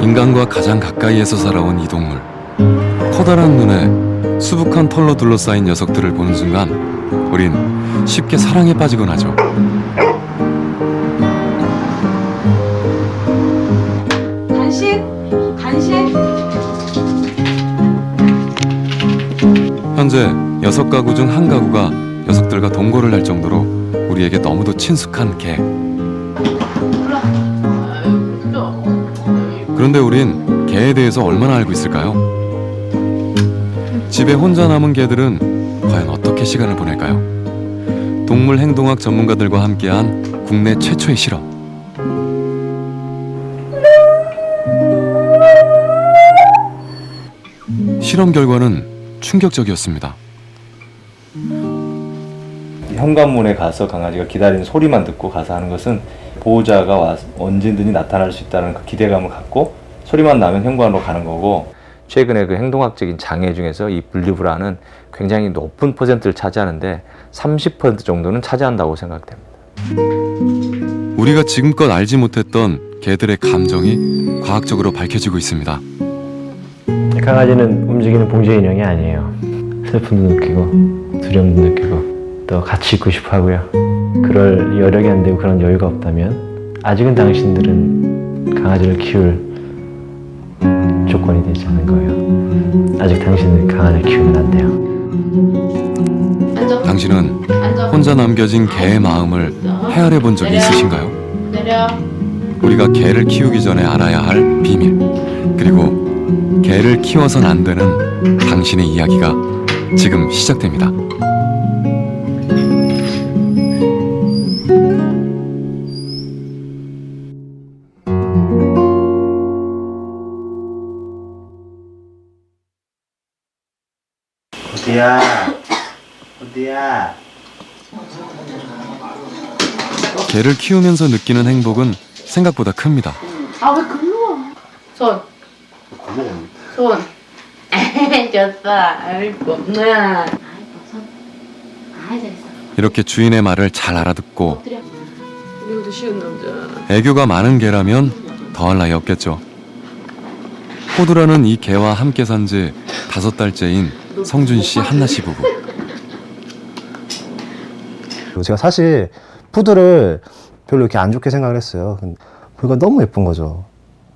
인간과 가장 가까이에서 살아온 이 동물. 커다란 눈에 수북한 털로 둘러싸인 녀석들을 보는 순간 우린 쉽게 사랑에 빠지곤 하죠. 간식? 현재 6가구 중 1가구가 녀석들과 동거를 할 정도로 우리에게 너무도 친숙한 개. 그런데 우린 개에 대해서 얼마나 알고 있을까요? 집에 혼자 남은 개들은 과연 어떻게 시간을 보낼까요? 동물 행동학 전문가들과 함께한 국내 최초의 실험. 실험 결과는 충격적이었습니다. 현관문에 가서 강아지가 기다리는 소리만 듣고 가서 하는 것은 보호자가 와서 언제든지 나타날 수 있다는 그 기대감을 갖고 소리만 나면 현관으로 가는 거고, 최근에 그 행동학적인 장애 중에서 이 분리불안은 굉장히 높은 퍼센트를 차지하는데 30% 정도는 차지한다고 생각됩니다. 우리가 지금껏 알지 못했던 개들의 감정이 과학적으로 밝혀지고 있습니다. 강아지는 움직이는 봉제 인형이 아니에요. 슬픔도 느끼고 두려움도 느끼고 또 같이 있고 싶어 하고요. 그럴 여력이 안 되고 그런 여유가 없다면 아직은 당신들은 강아지를 키울 조건이 되지 않은 거예요. 아직 당신은 강아지를 키우면 안 돼요. 당신은 혼자 남겨진 개의 마음을 헤아려 본 적이 있으신가요? 우리가 개를 키우기 전에 알아야 할 비밀, 그리고 개를 키워선 안 되는 당신의 이야기가 지금 시작됩니다. 어디야? 개를 키우면서 느끼는 행복은 생각보다 큽니다. 아, 왜 글로 와? 손. 손. 졌다. 아이고, 누나. 이렇게 주인의 말을 잘 알아듣고 이것도 쉬운 남자. 애교가 많은 개라면 더할 나위 없겠죠. 호두라는 이 개와 함께 산 지 5달째인 성준 씨, 한나 씨 부부. 제가 사실 푸드를 별로 이렇게 안 좋게 생각을 했어요. 그러니까 너무 예쁜 거죠.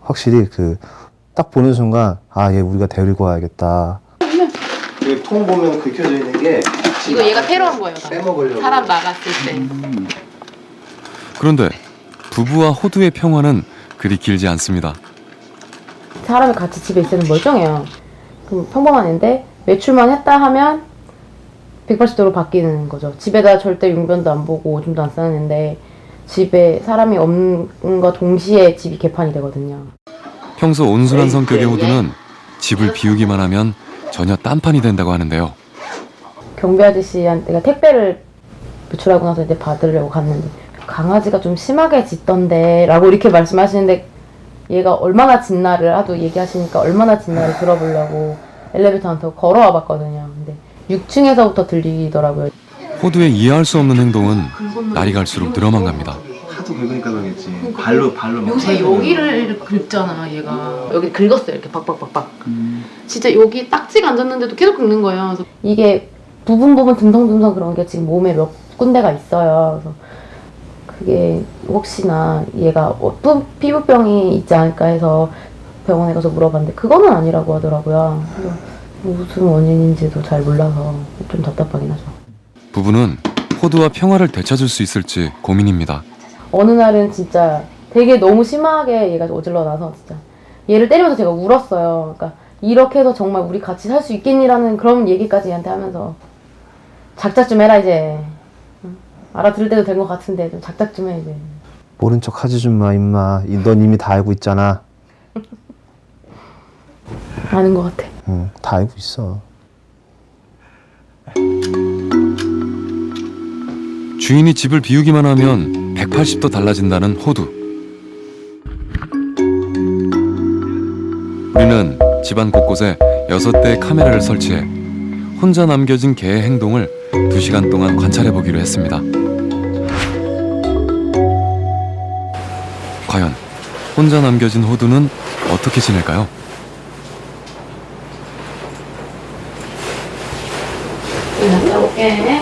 확실히 딱 보는 순간 얘 우리가 데리고 와야겠다. 여기 통 보면 긁혀져 있는 게 이거 얘가 테러한 거예요. 빼먹으려고. 사람 나갔을 때. 그런데 부부와 호두의 평화는 그리 길지 않습니다. 사람이 같이 집에 있으면 멀쩡해요. 그럼 평범한인데 외출만 했다 하면 180도로 바뀌는 거죠. 집에다 절대 용변도 안 보고 오줌도 안 싸는데 집에 사람이 없는과 동시에 집이 개판이 되거든요. 평소 온순한 성격의 호두는 집을 비우기만 하면 전혀 딴판이 된다고 하는데요. 경비 아저씨한테 내가 택배를 외출하고 나서 이제 받으려고 갔는데 강아지가 좀 심하게 짖던데 라고 이렇게 말씀하시는데 얘가 얼마나 짖나를 하도 얘기하시니까 얼마나 짖나를 들어보려고 엘리베이터한테 걸어와 봤거든요. 근데 6층에서부터 들리더라고요. 호두의 이해할 수 없는 행동은 날이 갈수록 늘어만 갑니다. 하도 긁으니까 그러겠지. 발로 막. 요새 여기를 긁잖아, 얘가. 여기 긁었어요, 이렇게 박박박박. 진짜 여기 딱지가 앉았는데도 계속 긁는 거예요. 그래서 이게 부분 듬성듬성 그런 게 지금 몸에 몇 군데가 있어요. 그래서 그게 혹시나 얘가 피부병이 있지 않을까 해서 병원에 가서 물어봤는데 그거는 아니라고 하더라고요. 그래서 무슨 원인인지도 잘 몰라서 좀 답답하긴 하죠. 부부는 호두와 평화를 되찾을 수 있을지 고민입니다. 어느 날은 진짜 되게 너무 심하게 얘가 어질러 나서 진짜 얘를 때리면서 제가 울었어요. 그러니까 이렇게 해서 정말 우리 같이 살 수 있겠니라는 그런 얘기까지 얘한테 하면서 작작 좀 해라 이제. 알아들을 때도 된 것 같은데 좀 작작 좀 해 이제. 모른 척 하지 좀 마, 임마. 넌 이미 다 알고 있잖아. 아는 것 같아. 응, 다 알고 있어. 주인이 집을 비우기만 하면 180도 달라진다는 호두. 우리는 집안 곳곳에 6대의 카메라를 설치해 혼자 남겨진 개의 행동을 2시간 동안 관찰해 보기로 했습니다. 과연 혼자 남겨진 호두는 어떻게 지낼까요? 그냥 싸울게.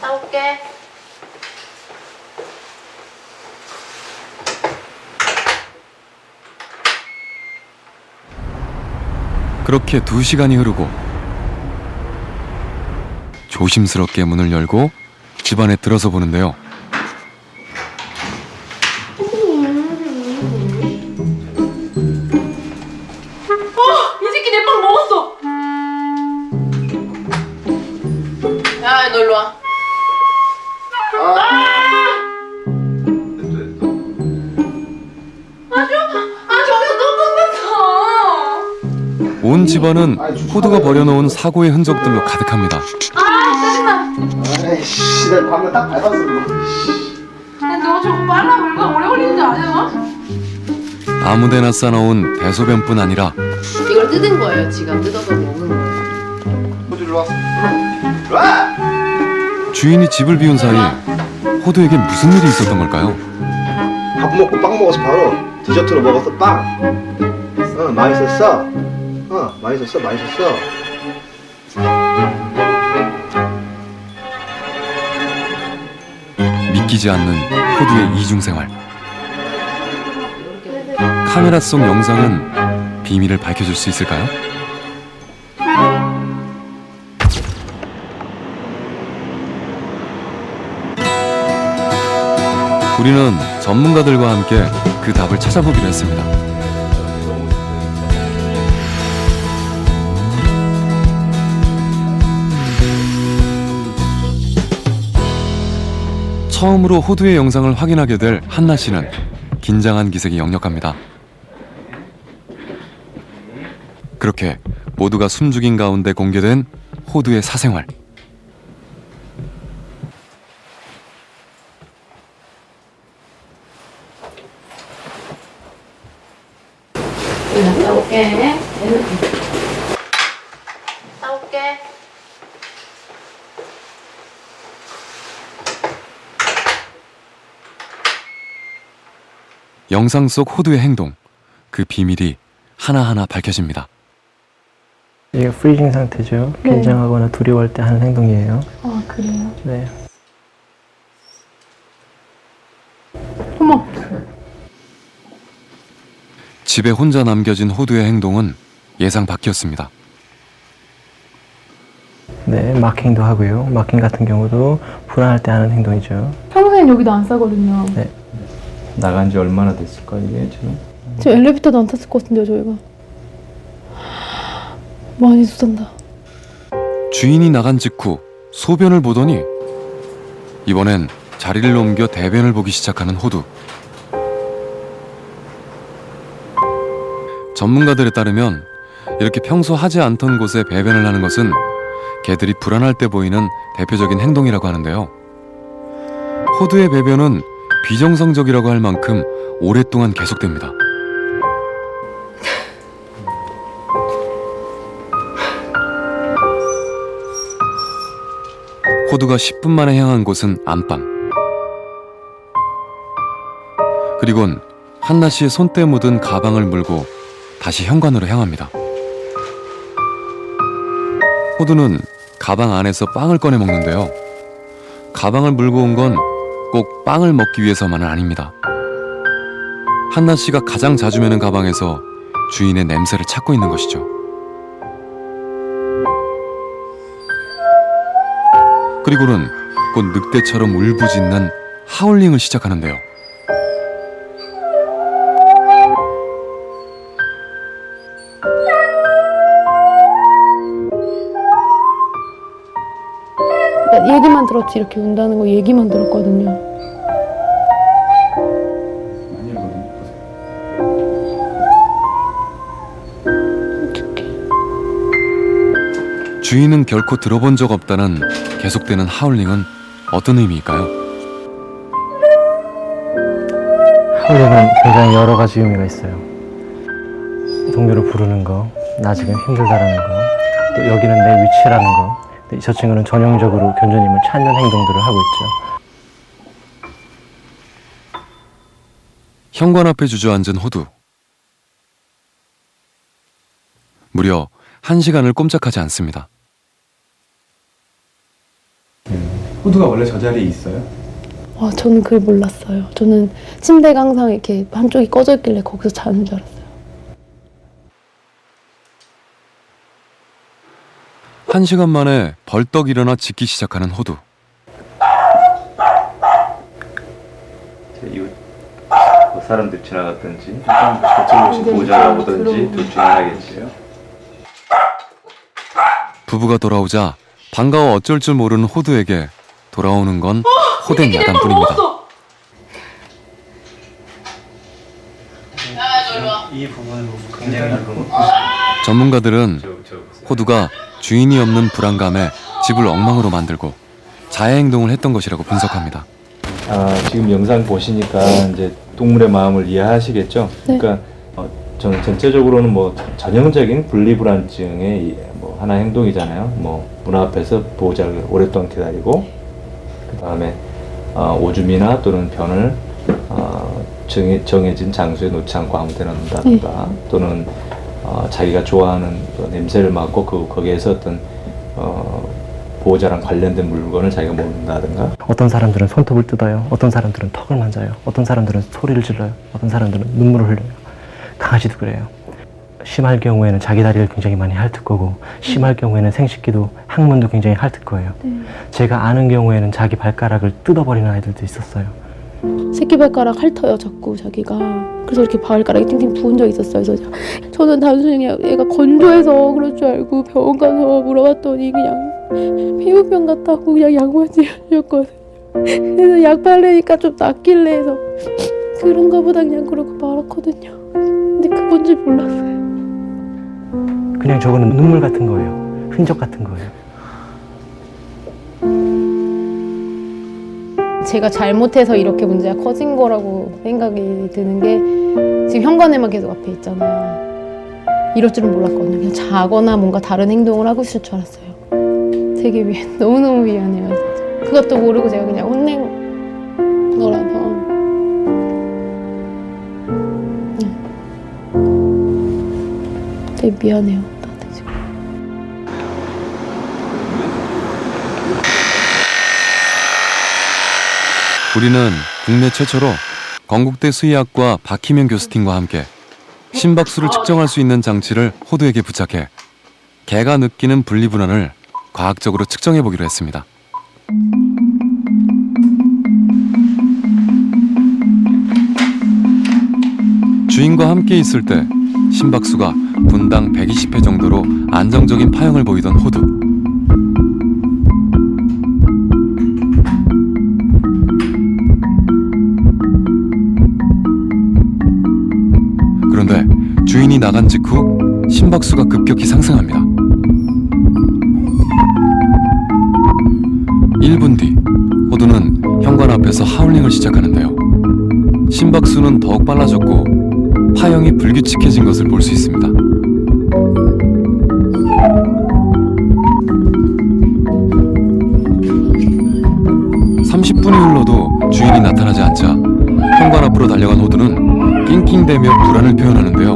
싸울게. 그렇게 2시간이 흐르고 조심스럽게 문을 열고 집 안에 들어서 보는데요. 이 새끼 내 빵 먹었어. 야, 너 일로 와. 저기서 또 떴어. 온 집안은 호두가 버려놓은 사고의 흔적들로 가득합니다. 아이씨, 내가 방금 딱 밟았어. 너 저거 빨라 물가 오래 걸리는 줄 아냐? 아무데나 싸놓은 대소변뿐 아니라 이걸 뜯은 거예요. 지가 뜯어서 먹은 거예요. 호주 일로 와. 일로 와! 주인이 집을 비운 사이 호두에게 무슨 일이 있었던 걸까요? 밥 먹고 빵 먹어서 바로 디저트로 먹었어, 빵. 맛있었어. 맛있었어, 맛있었어. 믿기지 않는 호두의 이중생활. 카메라 속 영상은 비밀을 밝혀줄 수 있을까요? 우리는 전문가들과 함께 그 답을 찾아보기로 했습니다. 처음으로 호두의 영상을 확인하게 될 한나 씨는 긴장한 기색이 역력합니다. 그렇게 모두가 숨죽인 가운데 공개된 호두의 사생활. 그냥 싸울게. 싸울게. 영상 속 호두의 행동, 그 비밀이 하나하나 밝혀집니다. 이게 프리징 상태죠. 네. 긴장하거나 두려워할 때 하는 행동이에요. 아, 그래요? 네. 어머. 집에 혼자 남겨진 호두의 행동은 예상 밖이었습니다. 네, 마킹도 하고요. 마킹 같은 경우도 불안할 때 하는 행동이죠. 평소엔 여기도 안 싸거든요. 네. 나간 지 얼마나 됐을까, 이게 지금? 지금 엘리베이터도 안 탔을 것 같은데요, 저희가. 많이 쏟았다. 주인이 나간 직후 소변을 보더니 이번엔 자리를 옮겨 대변을 보기 시작하는 호두. 전문가들에 따르면 이렇게 평소 하지 않던 곳에 배변을 하는 것은 개들이 불안할 때 보이는 대표적인 행동이라고 하는데요. 호두의 배변은 비정상적이라고 할 만큼 오랫동안 계속됩니다. 호두가 10분 만에 향한 곳은 안방. 그리곤 한나 씨의 손때 묻은 가방을 물고 다시 현관으로 향합니다. 호두는 가방 안에서 빵을 꺼내 먹는데요. 가방을 물고 온 건 꼭 빵을 먹기 위해서만은 아닙니다. 한나 씨가 가장 자주 매는 가방에서 주인의 냄새를 찾고 있는 것이죠. 그리고는 곧 늑대처럼 울부짖는 하울링을 시작하는데요. 얘기만 들었지 이렇게 운다는 거 얘기만 들었거든요. 주인은 결코 들어본 적 없다는 계속되는 하울링은 어떤 의미일까요? 하울링은 굉장히 여러 가지 의미가 있어요. 동료를 부르는 거, 나 지금 힘들다라는 거, 또 여기는 내 위치라는 거, 근데 저 친구는 전형적으로 견주님을 찾는 행동들을 하고 있죠. 현관 앞에 주저앉은 호두. 무려 1시간을 꼼짝하지 않습니다. 호두가 원래 저 자리에 있어요? 저는 그걸 몰랐어요. 저는 침대가 항상 이렇게 한쪽이 꺼져 있길래 거기서 자는 줄 알았어요. 1시간 만에 벌떡 일어나 짖기 시작하는 호두. 이웃 사람들 지나갔든지 보호자가 오든지 둘 중에 하나겠지요. 부부가 돌아오자 반가워 어쩔 줄 모르는 호두에게 돌아오는 건 호된 야단뿐입니다. 이 부분은 굉장히 전문가들은 호두가 주인이 없는 불안감에 집을 엉망으로 만들고 자해 행동을 했던 것이라고 분석합니다. 지금 영상 보시니까 이제 동물의 마음을 이해하시겠죠? 그러니까 저는 전체적으로는 뭐 전형적인 분리불안증의 뭐 하나 행동이잖아요. 뭐 문 앞에서 보호자를 오랫동안 기다리고, 그 다음에 오줌이나 또는 변을 정해진 장소에 놓지 않고 아무 데나 놓는다든가, 또는 자기가 좋아하는 냄새를 맡고 거기에서 어떤 보호자랑 관련된 물건을 자기가 먹는다든가. 어떤 사람들은 손톱을 뜯어요. 어떤 사람들은 턱을 만져요. 어떤 사람들은 소리를 질러요. 어떤 사람들은 눈물을 흘려요. 강아지도 그래요. 심할 경우에는 자기 다리를 굉장히 많이 핥을 거고, 심할 경우에는 생식기도 항문도 굉장히 핥을 거예요. 제가 아는 경우에는 자기 발가락을 뜯어버리는 아이들도 있었어요. 새끼발가락 핥아요, 자꾸 자기가. 그래서 이렇게 발가락이 팅팅 부은 적이 있었어요. 그래서 저는 단순히 애가 건조해서 그럴 줄 알고 병원 가서 물어봤더니 그냥 피부병 같다고 그냥 약만 지어줬거든요. 그래서 약 바르니까 좀 낫길래 해서 그런가 보다 그냥 그러고 말았거든요. 근데 그건 줄 몰랐어요. 그냥 저거는 눈물 같은 거예요. 흔적 같은 거예요. 제가 잘못해서 이렇게 문제가 커진 거라고 생각이 드는 게 지금 현관에만 계속 앞에 있잖아요. 이럴 줄은 몰랐거든요. 그냥 자거나 뭔가 다른 행동을 하고 있을 줄 알았어요. 되게 너무너무 미안해요. 진짜. 그것도 모르고 제가 그냥 혼낸 거라서. 되게 미안해요. 나한테 지금. 우리는 국내 최초로 건국대 수의학과 박희명 교수팀과 함께 심박수를 측정할 수 있는 장치를 호두에게 부착해 개가 느끼는 분리불안을 과학적으로 측정해 보기로 했습니다. 주인과 함께 있을 때 심박수가 분당 120회 정도로 안정적인 파형을 보이던 호두. 그런데 주인이 나간 직후 심박수가 급격히 상승합니다. 1분 뒤 호두는 현관 앞에서 하울링을 시작하는데요. 심박수는 더욱 빨라졌고 파형이 불규칙해진 것을 볼 수 있습니다. 30분이 흘러도 주인이 나타나지 않자 현관 앞으로 달려간 호두는 낑낑대며 불안을 표현하는데요.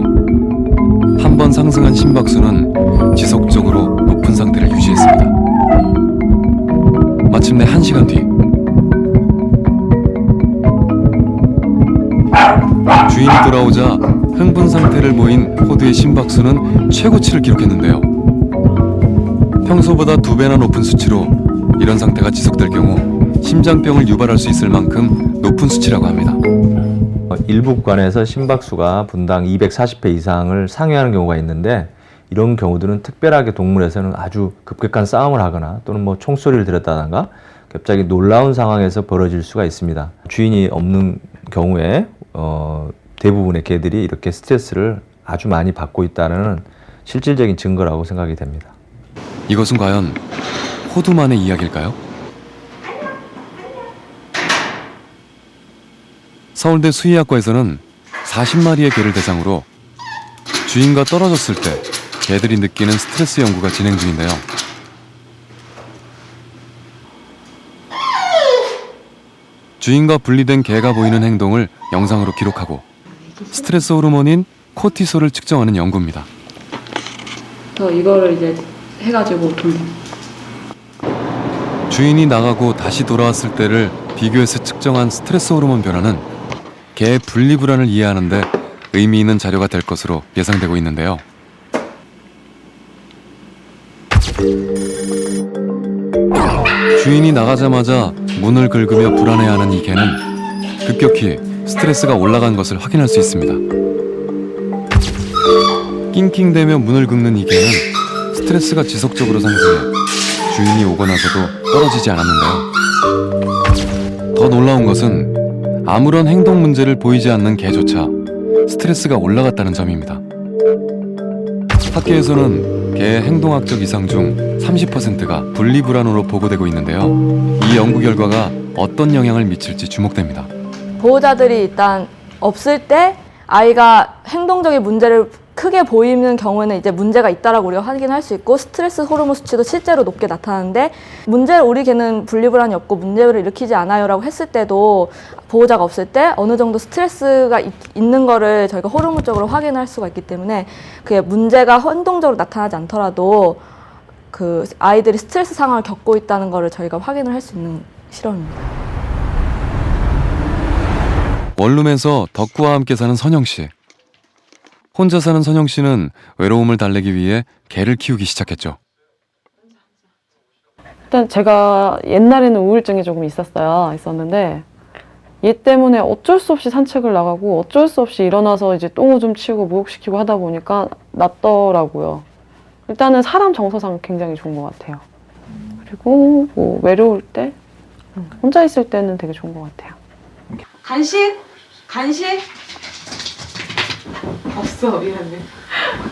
한 번 상승한 심박수는 지속적으로 높은 상태를 유지했습니다. 마침내 1시간 뒤 주인이 돌아오자 흥분 상태를 보인 호두의 심박수는 최고치를 기록했는데요. 평소보다 2배나 높은 수치로 이런 상태가 지속될 경우 심장병을 유발할 수 있을 만큼 높은 수치라고 합니다. 일부 구간에서 심박수가 분당 240회 이상을 상회하는 경우가 있는데, 이런 경우들은 특별하게 동물에서는 아주 급격한 싸움을 하거나 또는 뭐 총소리를 들었다던가 갑자기 놀라운 상황에서 벌어질 수가 있습니다. 주인이 없는 경우에 대부분의 개들이 이렇게 스트레스를 아주 많이 받고 있다는 실질적인 증거라고 생각이 됩니다. 이것은 과연 호두만의 이야기일까요? 서울대 수의학과에서는 40마리의 개를 대상으로 주인과 떨어졌을 때 개들이 느끼는 스트레스 연구가 진행 중인데요. 주인과 분리된 개가 보이는 행동을 영상으로 기록하고 스트레스 호르몬인 코티솔을 측정하는 연구입니다. 그래서 이거를 이제 해가지고 돌려. 주인이 나가고 다시 돌아왔을 때를 비교해서 측정한 스트레스 호르몬 변화는 개의 분리 불안을 이해하는 데 의미 있는 자료가 될 것으로 예상되고 있는데요. 주인이 나가자마자 문을 긁으며 불안해하는 이 개는 급격히 스트레스가 올라간 것을 확인할 수 있습니다. 낑낑대며 문을 긁는 이 개는 스트레스가 지속적으로 상승해 주인이 오고 나서도 떨어지지 않았는데요. 더 놀라운 것은 아무런 행동 문제를 보이지 않는 개조차 스트레스가 올라갔다는 점입니다. 학계에서는 개의 행동학적 이상 중 30%가 분리불안으로 보고되고 있는데요. 이 연구 결과가 어떤 영향을 미칠지 주목됩니다. 보호자들이 일단 없을 때 아이가 행동적인 문제를 크게 보이는 경우에는 이제 문제가 있다라고 우리가 확인할 수 있고 스트레스 호르몬 수치도 실제로 높게 나타나는데 우리 개는 분리불안이 없고 문제를 일으키지 않아요라고 했을 때도 보호자가 없을 때 어느 정도 스트레스가 있는 거를 저희가 호르몬적으로 확인할 수가 있기 때문에 그게 문제가 행동적으로 나타나지 않더라도 그 아이들이 스트레스 상황을 겪고 있다는 거를 저희가 확인을 할 수 있는 실험입니다. 원룸에서 덕구와 함께 사는 선영 씨. 혼자 사는 선영 씨는 외로움을 달래기 위해 개를 키우기 시작했죠. 일단 제가 옛날에는 우울증이 조금 있었는데 얘 때문에 어쩔 수 없이 산책을 나가고 어쩔 수 없이 일어나서 이제 똥오줌 치우고 목욕시키고 하다 보니까 낫더라고요. 일단은 사람 정서상 굉장히 좋은 것 같아요. 그리고 뭐 외로울 때 혼자 있을 때는 되게 좋은 것 같아요. 간식? 없어, 미안해.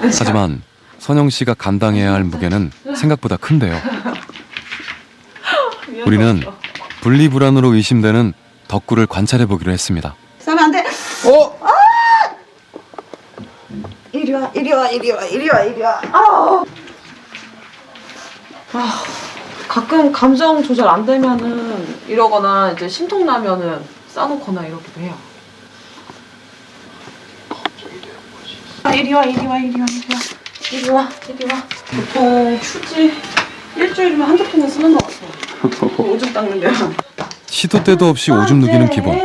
하지만 선영 씨가 감당해야 할 무게는 생각보다 큰데요. 우리는 분리불안으로 의심되는 덕구를 관찰해 보기로 했습니다. 싸면 안 돼. 이리 와. 가끔 감정 조절 안 되면은 이러거나 이제 심통 나면은 싸놓거나 이러기도 해요. 이리 와. 보통 휴지 일주일이면 한두 통은 쓰는 것 같아요. 오줌 닦는데요. 시도 때도 없이 오줌 누기는 기본.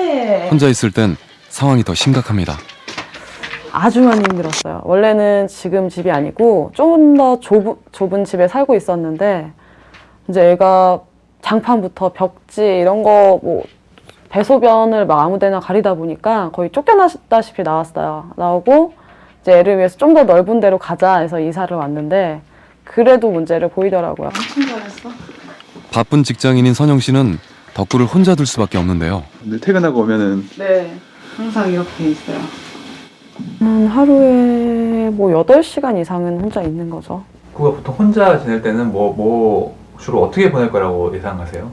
혼자 있을 땐 상황이 더 심각합니다. 아주 많이 힘들었어요. 원래는 지금 집이 아니고 좀 더 좁은 집에 살고 있었는데 이제 애가 장판부터 벽지 이런 거 뭐 배소변을 막 아무데나 가리다 보니까 거의 쫓겨나다시피 나오고 이제 애를 위해서 좀 더 넓은 데로 가자 해서 이사를 왔는데 그래도 문제를 보이더라고요. 바쁜 직장인인 선영 씨는 덕구를 혼자 둘 수밖에 없는데요. 늘 퇴근하고 오면은 네, 항상 이렇게 있어요. 하루에 뭐 8시간 이상은 혼자 있는 거죠. 그거 보통 혼자 지낼 때는 뭐 주로 어떻게 보낼 거라고 예상하세요?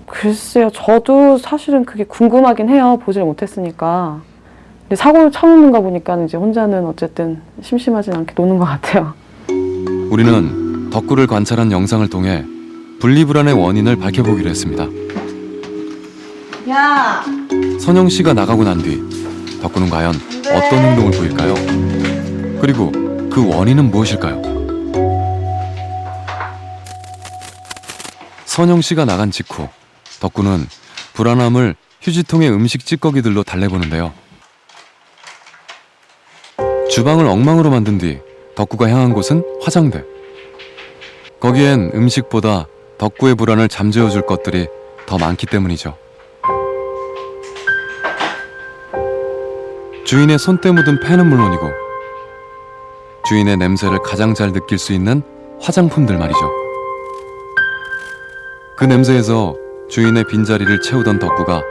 글쎄요, 저도 사실은 그게 궁금하긴 해요. 보질 못했으니까. 근데 사고를 쳐놓는가 보니까 이제 혼자는 어쨌든 심심하진 않게 노는 것 같아요. 우리는 덕구를 관찰한 영상을 통해 분리불안의 원인을 밝혀보기로 했습니다. 야. 선영 씨가 나가고 난 뒤 덕구는 과연 어떤 행동을 보일까요? 그리고 그 원인은 무엇일까요? 선영 씨가 나간 직후 덕구는 불안함을 휴지통에 음식 찌꺼기들로 달래보는데요. 주방을 엉망으로 만든 뒤 덕구가 향한 곳은 화장대. 거기엔 음식보다 덕구의 불안을 잠재워줄 것들이 더 많기 때문이죠. 주인의 손때 묻은 펜은 물론이고 주인의 냄새를 가장 잘 느낄 수 있는 화장품들 말이죠. 그 냄새에서 주인의 빈자리를 채우던 덕구가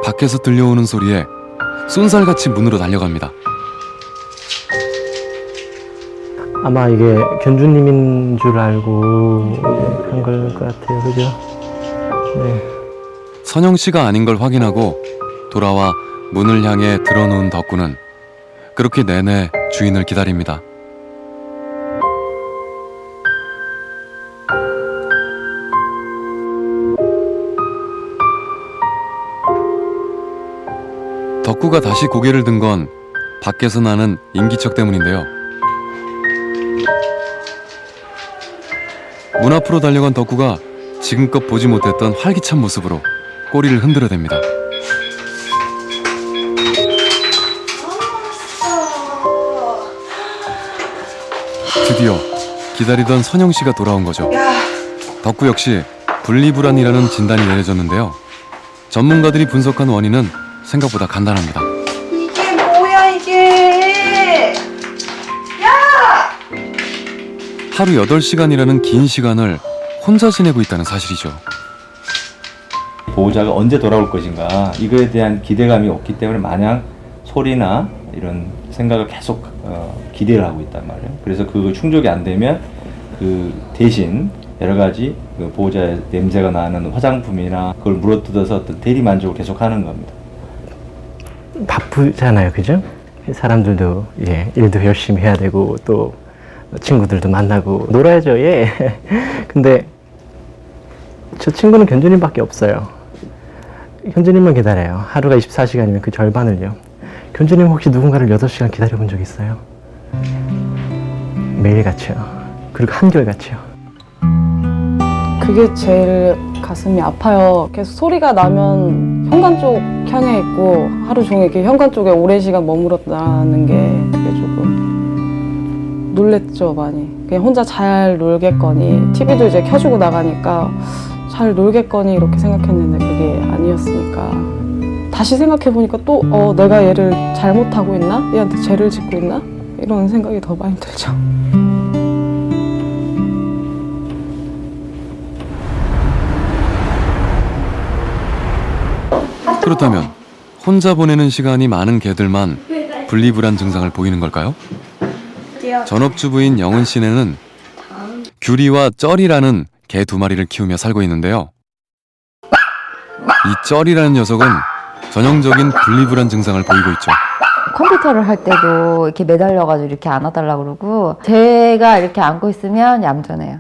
밖에서 들려오는 소리에 쏜살같이 문으로 달려갑니다. 아마 이게 견주님인 줄 알고 한 걸 것 같아요. 그죠? 네. 선영 씨가 아닌 걸 확인하고 돌아와 문을 향해 들어놓은 덕구는 그렇게 내내 주인을 기다립니다. 덕구가 다시 고개를 든 건 밖에서 나는 인기척 때문인데요. 문 앞으로 달려간 덕구가 지금껏 보지 못했던 활기찬 모습으로 꼬리를 흔들어댑니다. 드디어 기다리던 선영 씨가 돌아온 거죠. 덕구 역시 분리불안이라는 진단이 내려졌는데요. 전문가들이 분석한 원인은 생각보다 간단합니다. 이게 뭐야 이게? 하루 8시간이라는 긴 시간을 혼자 지내고 있다는 사실이죠. 보호자가 언제 돌아올 것인가 이거에 대한 기대감이 없기 때문에 마냥 소리나 이런 생각을 계속 기대를 하고 있단 말이에요. 그래서 그거 충족이 안 되면 그 대신 여러 가지 그 보호자의 냄새가 나는 화장품이나 그걸 물어뜯어서 어떤 대리 만족을 계속하는 겁니다. 바쁘잖아요, 그죠? 사람들도 일도 열심히 해야 되고 또 친구들도 만나고 놀아야죠. 예. 근데 저 친구는 견주님밖에 없어요. 견주님만 기다려요. 하루가 24시간이면 그 절반을요. 견주님 혹시 누군가를 8시간 기다려본 적 있어요? 매일같이요. 그리고 한결같이요. 그게 제일 가슴이 아파요. 계속 소리가 나면 현관 쪽 향해 있고 하루 종일 이렇게 현관 쪽에 오랜 시간 머물렀다는 게 되게 조금 놀랬죠, 많이. 그냥 혼자 잘 놀겠거니 TV도 이제 켜주고 나가니까 잘 놀겠거니 이렇게 생각했는데 그게 아니었으니까 다시 생각해보니까 또 내가 얘를 잘못하고 있나? 얘한테 죄를 짓고 있나? 이런 생각이 더 많이 들죠. 그렇다면 혼자 보내는 시간이 많은 개들만 분리불안 증상을 보이는 걸까요? 전업주부인 영은 씨네는 규리와 쩌리라는 개 2마리를 키우며 살고 있는데요. 이 쩌리라는 녀석은 전형적인 분리불안 증상을 보이고 있죠. 컴퓨터를 할 때도 이렇게 매달려가지고 이렇게 안아달라고 그러고 제가 이렇게 안고 있으면 얌전해요.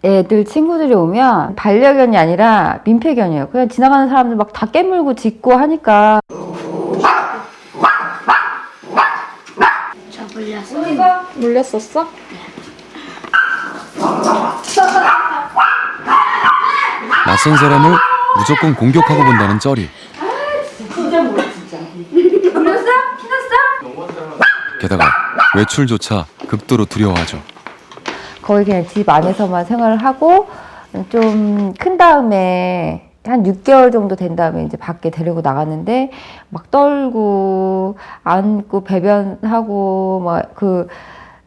애들 친구들이 오면 반려견이 아니라 민폐견이에요. 그냥 지나가는 사람들 막 다 깨물고 짖고 하니까. 저 물렸었어? 낯선 사람을 무조건 공격하고 본다는 쩌리. 진짜 몰라 진짜. 물렸어? 피났어? 게다가 외출조차 극도로 두려워하죠. 거의 그냥 집 안에서만 생활을 하고 좀 큰 다음에 한 6개월 정도 된 다음에 이제 밖에 데리고 나갔는데 막 떨고 안고 배변하고 막 그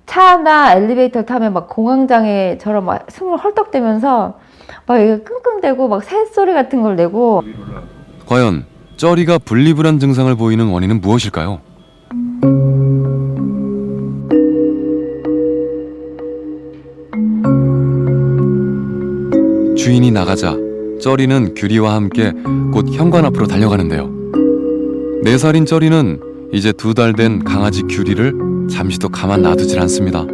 차나 엘리베이터 타면 막 공황장애처럼 막 숨을 헐떡대면서 막 이게 끙끙대고 막 새소리 같은 걸 내고. 과연 쩌리가 분리불안 증상을 보이는 원인은 무엇일까요? 주인이 나가자 쩌리는 규리와 함께 곧 현관 앞으로 달려가는데요. 4살인 쩌리는 이제 2달 된 강아지 규리를 잠시도 가만 놔두질 않습니다.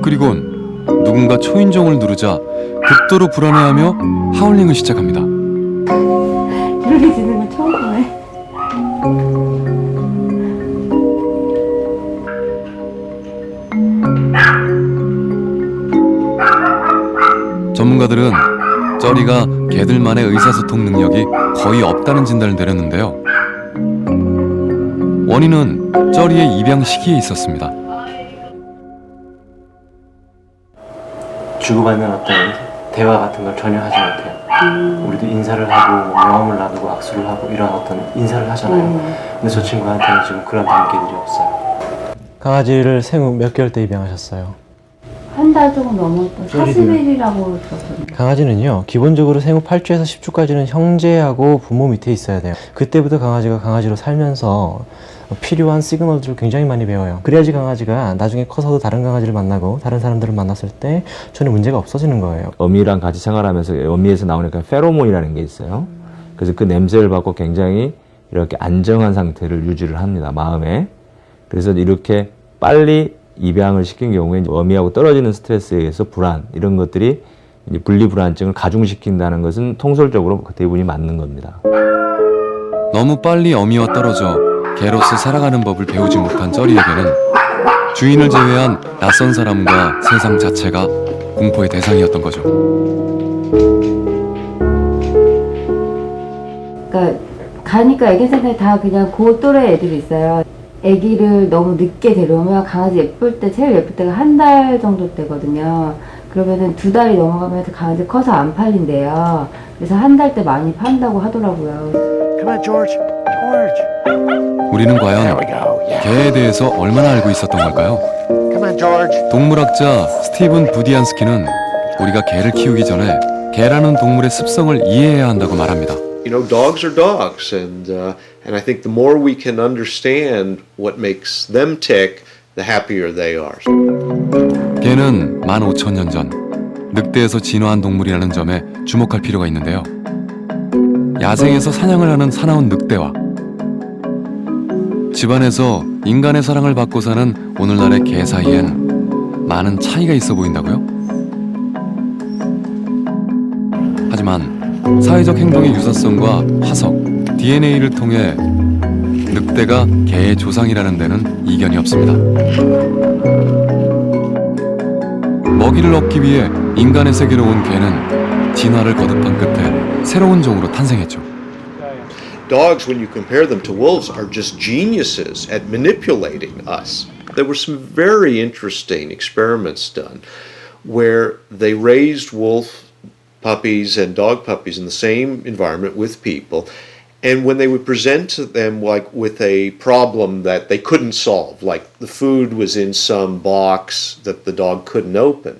그리곤 누군가 초인종을 누르자 극도로 불안해하며 하울링을 시작합니다. 이렇게 짖는 건 처음 보네. 전문가들은 쩌리가 개들만의 의사소통 능력이 거의 없다는 진단을 내렸는데요. 원인은 쩌리의 입양 시기에 있었습니다. 주고받는 어떤 대화 같은 걸 전혀 하지 못해요. 우리도 인사를 하고 명함을 놔두고 악수를 하고 이런 어떤 인사를 하잖아요. 근데 저 친구한테는 지금 그런 단계들이 없어요. 강아지를 생후 몇 개월 때 입양하셨어요? 한 달 조금 넘었던 40일이라고 들었거든요. 강아지는요, 기본적으로 생후 8주에서 10주까지는 형제하고 부모 밑에 있어야 돼요. 그때부터 강아지가 강아지로 살면서 필요한 시그널들을 굉장히 많이 배워요. 그래야지 강아지가 나중에 커서도 다른 강아지를 만나고 다른 사람들을 만났을 때 전혀 문제가 없어지는 거예요. 어미랑 같이 생활하면서 어미에서 나오는 그 페로몬이라는 게 있어요. 그래서 그 냄새를 받고 굉장히 이렇게 안정한 상태를 유지를 합니다, 마음에. 그래서 이렇게 빨리 입양을 시킨 경우에 어미하고 떨어지는 스트레스에 의해서 불안 이런 것들이 이제 분리불안증을 가중시킨다는 것은 통설적으로 대부분이 맞는 겁니다. 너무 빨리 어미와 떨어져 개로서 살아가는 법을 배우지 못한 쩌리에게는 주인을 제외한 낯선 사람과 세상 자체가 공포의 대상이었던 거죠. 그러니까 가니까 애견센터에 다 그냥 그 또래 애들이 있어요. 애기를 너무 늦게 데려오면 강아지 예쁠 때 제일 예쁠 때가 1달 정도 때거든요. 그러면은 2달이 넘어가면 강아지 커서 안 팔린대요. 그래서 1달 때 많이 판다고 하더라고요. Come on, George. George. 우리는 과연 개에 대해서 얼마나 알고 있었던 걸까요? Come on, George. 동물학자 스티븐 부디안스키는 우리가 개를 키우기 전에 개라는 동물의 습성을 이해해야 한다고 말합니다. You know, dogs are dogs, and I think the more we can understand what makes them tick, the happier they are. 개는 15,000년 전 늑대에서 진화한 동물이라는 점에 주목할 필요가 있는데요. 야생에서 사냥을 하는 사나운 늑대와 집안에서 인간의 사랑을 받고 사는 오늘날의 개 사이엔 많은 차이가 있어 보인다고요? 하지만 사회적 행동의 유사성과 화석, DNA를 통해 늑대가 개의 조상이라는 데는 이견이 없습니다. 먹이를 얻기 위해 인간의 세계로 온 개는 진화를 거듭한 끝에 새로운 종으로 탄생했죠. Dogs, when you compare them to wolves, are just geniuses at manipulating us. There were some very interesting experiments done where they raised wolf puppies and dog puppies in the same environment with people, and when they would present to them like with a problem that they couldn't solve, like the food was in some box that the dog couldn't open,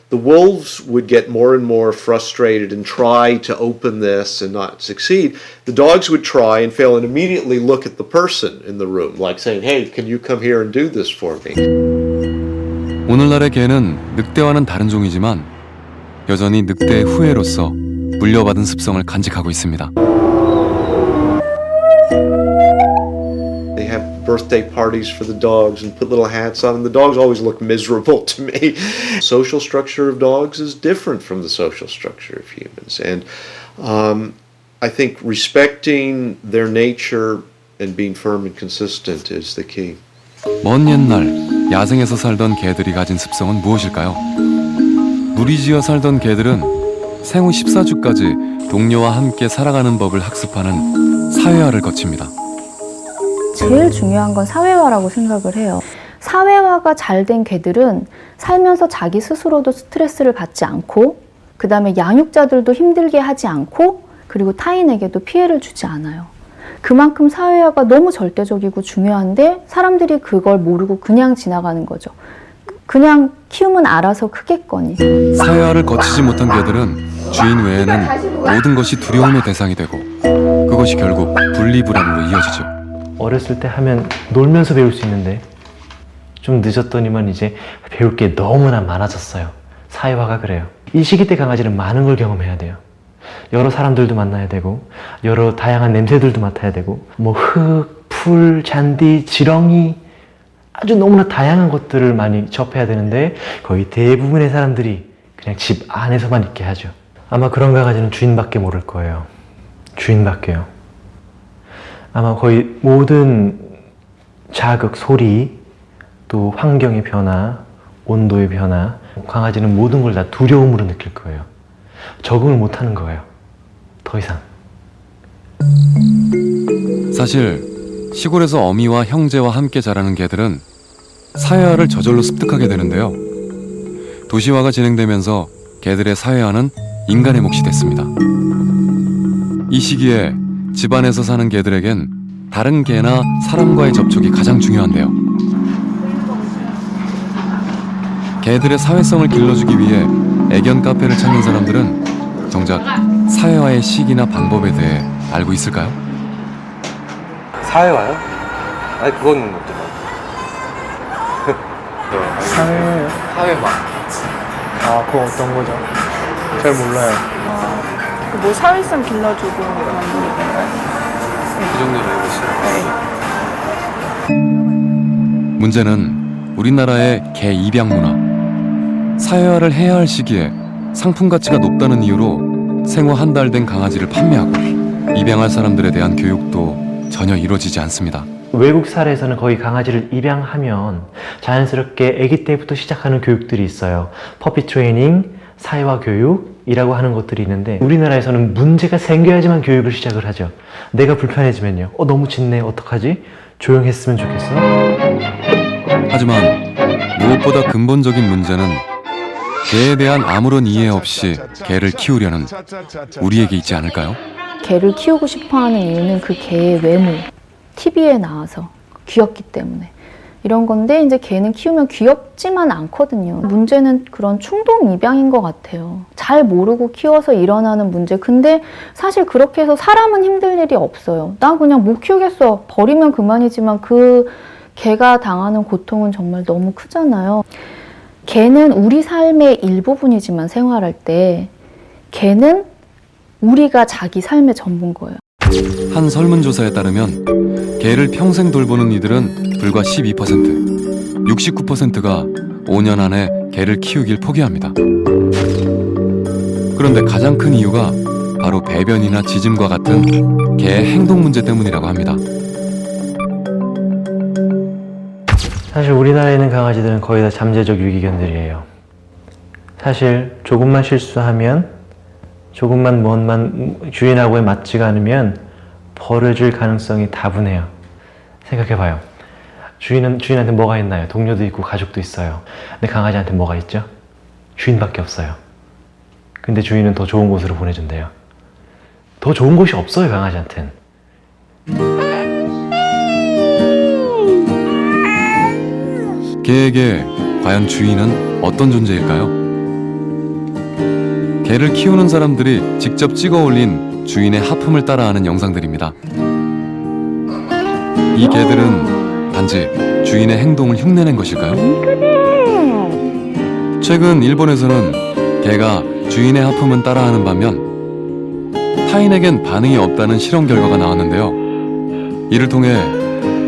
the wolves would get more and more frustrated and try to open this and not succeed. The dogs would try and fail and immediately look at the person in the room, like saying, "Hey, can you come here and do this for me?" 오늘날의 개는 늑대와는 다른 종이지만 여전히 늑대의 후예로서 물려받은 습성을 간직하고 있습니다. They have birthday parties for the dogs and put little hats on, and the dogs always look miserable to me. Social structure of dogs is different from the social structure of humans, and I think respecting their nature and being firm and consistent is the key. 먼 옛날 야생에서 살던 개들이 가진 습성은 무엇일까요? 무리지어 살던 개들은 생후 14주까지 동료와 함께 살아가는 법을 학습하는 사회화를 거칩니다. 제일 중요한 건 사회화라고 생각을 해요. 사회화가 잘 된 개들은 살면서 자기 스스로도 스트레스를 받지 않고, 그 다음에 양육자들도 힘들게 하지 않고, 그리고 타인에게도 피해를 주지 않아요. 그만큼 사회화가 너무 절대적이고 중요한데 사람들이 그걸 모르고 그냥 지나가는 거죠. 그냥 키우면 알아서 크겠거니. 사회화를 거치지 못한 개들은 주인 외에는 모든 것이 두려움의 대상이 되고 그것이 결국 분리불안으로 이어지죠. 어렸을 때 하면 놀면서 배울 수 있는데 좀 늦었더니만 이제 배울 게 너무나 많아졌어요. 사회화가 그래요. 이 시기 때 강아지는 많은 걸 경험해야 돼요. 여러 사람들도 만나야 되고 여러 다양한 냄새들도 맡아야 되고 뭐 흙, 풀, 잔디, 지렁이 아주 너무나 다양한 것들을 많이 접해야 되는데 거의 대부분의 사람들이 그냥 집 안에서만 있게 하죠. 아마 그런 강아지는 주인밖에 모를 거예요. 주인밖에요. 아마 거의 모든 자극, 소리, 또 환경의 변화, 온도의 변화, 강아지는 모든 걸 다 두려움으로 느낄 거예요. 적응을 못하는 거예요. 더 이상. 사실 시골에서 어미와 형제와 함께 자라는 개들은 사회화를 저절로 습득하게 되는데요. 도시화가 진행되면서 개들의 사회화는 인간의 몫이 됐습니다. 이 시기에 집안에서 사는 개들에겐 다른 개나 사람과의 접촉이 가장 중요한데요. 개들의 사회성을 길러주기 위해 애견 카페를 찾는 사람들은 정작 사회화의 시기나 방법에 대해 알고 있을까요? 사회화요? 아니 그건 못 들어요. 사회화. 아, 그거 어떤 거죠? 잘 몰라요. 뭐 사회성 길러주고 만드는 건가요? 그 정도는 알고 있어요. 네. 문제는 우리나라의 개 입양 문화. 사회화를 해야 할 시기에 상품 가치가 높다는 이유로 생후 한 달 된 강아지를 판매하고 입양할 사람들에 대한 교육도 전혀 이루어지지 않습니다. 외국 사례에서는 거의 강아지를 입양하면 자연스럽게 아기 때부터 시작하는 교육들이 있어요. 퍼피 트레이닝, 사회화 교육이라고 하는 것들이 있는데 우리나라에서는 문제가 생겨야지만 교육을 시작을 하죠. 내가 불편해지면요. 너무 짖네, 어떡하지? 조용했으면 좋겠어. 하지만 무엇보다 근본적인 문제는 개에 대한 아무런 이해 없이 개를 키우려는 우리에게 있지 않을까요? 개를 키우고 싶어하는 이유는 그 개의 외모, TV에 나와서 귀엽기 때문에 이런 건데 이제 개는 키우면 귀엽지만 않거든요. 문제는 그런 충동 입양인 것 같아요. 잘 모르고 키워서 일어나는 문제. 근데 사실 그렇게 해서 사람은 힘들 일이 없어요. 나 그냥 못 키우겠어. 버리면 그만이지만 그 개가 당하는 고통은 정말 너무 크잖아요. 개는 우리 삶의 일부분이지만 생활할 때 개는 우리가 자기 삶의 전부인 거예요. 한 설문조사에 따르면 개를 평생 돌보는 이들은 불과 12%, 69%가 5년 안에 개를 키우길 포기합니다. 그런데 가장 큰 이유가 바로 배변이나 짖음과 같은 개의 행동 문제 때문이라고 합니다. 사실 우리나라에 있는 강아지들은 거의 다 잠재적 유기견들이에요. 사실 조금만 실수하면, 조금만 뭔만 주인하고의 맞지가 않으면 벌어질 가능성이 다분해요. 생각해봐요. 주인한테 뭐가 있나요? 동료도 있고 가족도 있어요. 근데 강아지한테 뭐가 있죠? 주인밖에 없어요. 근데 주인은 더 좋은 곳으로 보내준대요. 더 좋은 곳이 없어요, 강아지한테는. 개에게 과연 주인은 어떤 존재일까요? 개를 키우는 사람들이 직접 찍어 올린 주인의 하품을 따라하는 영상들입니다. 이 개들은 단지 주인의 행동을 흉내낸 것일까요? 최근 일본에서는 개가 주인의 하품은 따라하는 반면 타인에겐 반응이 없다는 실험 결과가 나왔는데요. 이를 통해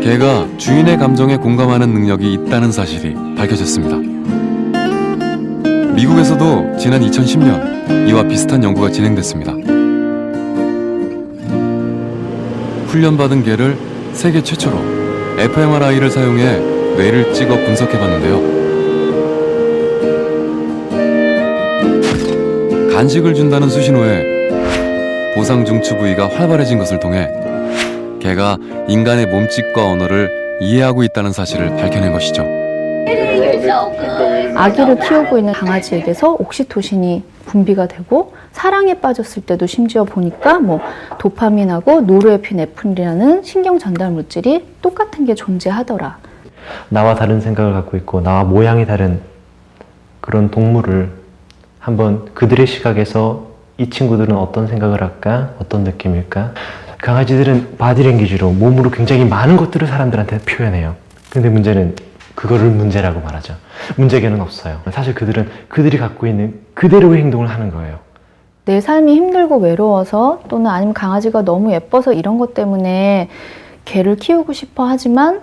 개가 주인의 감정에 공감하는 능력이 있다는 사실이 밝혀졌습니다. 미국에서도 지난 2010년 이와 비슷한 연구가 진행됐습니다. 훈련받은 개를 세계 최초로 fMRI를 사용해 뇌를 찍어 분석해봤는데요. 간식을 준다는 수신호에 보상 중추 부위가 활발해진 것을 통해 개가 인간의 몸짓과 언어를 이해하고 있다는 사실을 밝혀낸 것이죠. 아기를 키우고 있는 강아지에게서 옥시토신이 분비가 되고 사랑에 빠졌을 때도 심지어 보니까 뭐 도파민하고 노르에피네프린이라는 신경 전달 물질이 똑같은 게 존재하더라. 나와 다른 생각을 갖고 있고 나와 모양이 다른 그런 동물을 한번 그들의 시각에서 이 친구들은 어떤 생각을 할까? 어떤 느낌일까? 강아지들은 바디랭귀지로 몸으로 굉장히 많은 것들을 사람들한테 표현해요. 근데 문제는 그거를 문제라고 말하죠. 문제개는 없어요. 사실 그들은 그들이 갖고 있는 그대로의 행동을 하는 거예요. 내 삶이 힘들고 외로워서 또는 아니면 강아지가 너무 예뻐서 이런 것 때문에 개를 키우고 싶어 하지만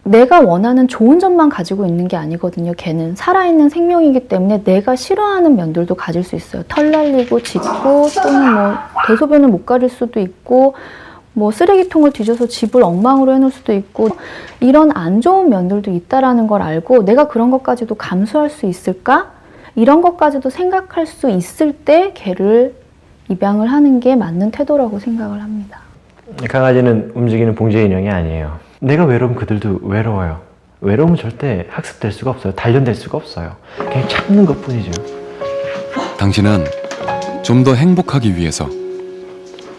내가 원하는 좋은 점만 가지고 있는 게 아니거든요. 개는 살아있는 생명이기 때문에 내가 싫어하는 면들도 가질 수 있어요. 털 날리고 짖고 또는 뭐 대소변을 못 가릴 수도 있고 뭐 쓰레기통을 뒤져서 집을 엉망으로 해놓을 수도 있고 이런 안 좋은 면들도 있다라는 걸 알고 내가 그런 것까지도 감수할 수 있을까? 이런 것까지도 생각할 수 있을 때 개를 입양을 하는 게 맞는 태도라고 생각을 합니다. 강아지는 움직이는 봉제 인형이 아니에요. 내가 외로우면 그들도 외로워요. 외로움은 절대 학습될 수가 없어요. 단련될 수가 없어요. 그냥 참는 것뿐이죠. 당신은 좀 더 행복하기 위해서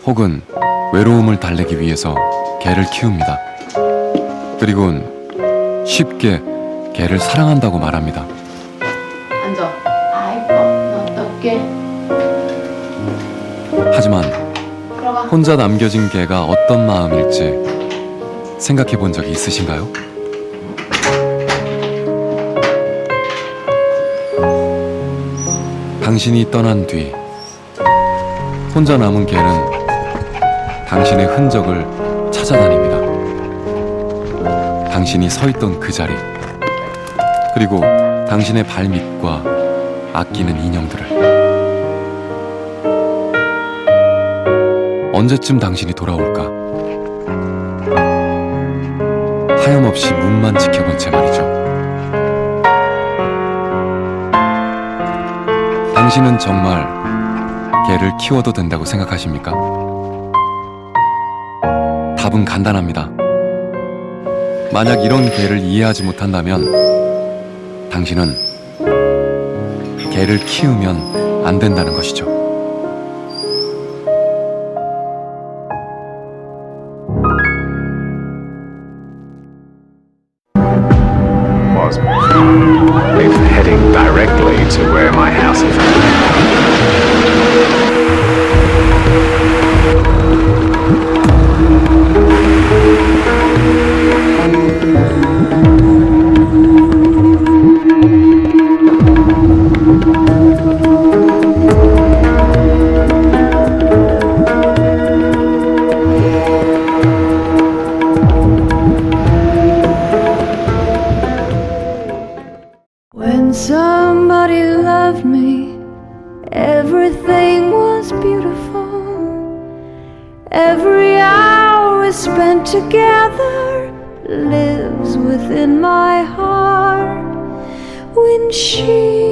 혹은 외로움을 달래기 위해서 개를 키웁니다. 그리고는 쉽게 개를 사랑한다고 말합니다. 앉아. 아이고, 어떡해. 하지만 들어가. 혼자 남겨진 개가 어떤 마음일지 생각해 본 적이 있으신가요? 당신이 떠난 뒤 혼자 남은 개는 당신의 흔적을 찾아다닙니다. 당신이 서 있던 그 자리, 그리고 당신의 발밑과 아끼는 인형들을. 언제쯤 당신이 돌아올까? 하염없이 문만 지켜본 채 말이죠. 당신은 정말 개를 키워도 된다고 생각하십니까? 답은 간단합니다. 만약 이런 개를 이해하지 못한다면 당신은 개를 키우면 안 된다는 것이죠. If heading directly to where my house is. When somebody loved me, everything was beautiful. Every hour we spent together lives within my heart. When she